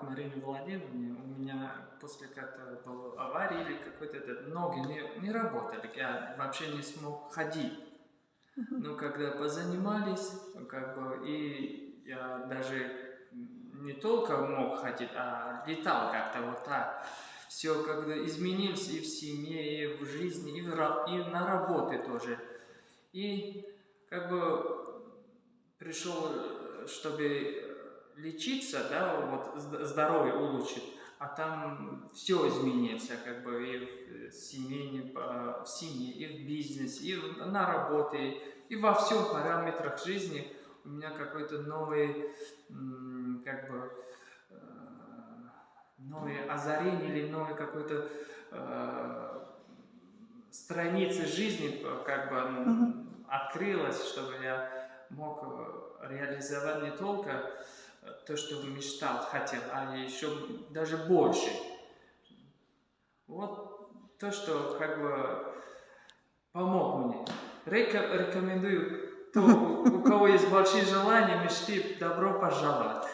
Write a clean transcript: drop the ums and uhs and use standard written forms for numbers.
Марине Владимировне, у меня после как-то был аварии или какой-то ноги не работали, я вообще не смог ходить. Но когда позанимались, как бы, и я даже не только мог ходить, а летал как-то вот так. Все когда изменилось и в семье, и в жизни, и на работе тоже. И как бы пришел, чтобы лечиться, да, вот здоровье улучшить, а там все изменится, как бы и в семье, и в бизнесе, и на работе, и во всем параметрах жизни у меня какой-то новый, как бы, новое озарение или новый какой-то страница жизни, как бы открылась, чтобы я мог реализовать не только то, что мечтал, хотел, а еще даже больше. Вот то, что как бы помог мне. Рекомендую, у кого есть большие желания, мечты, добро пожаловать.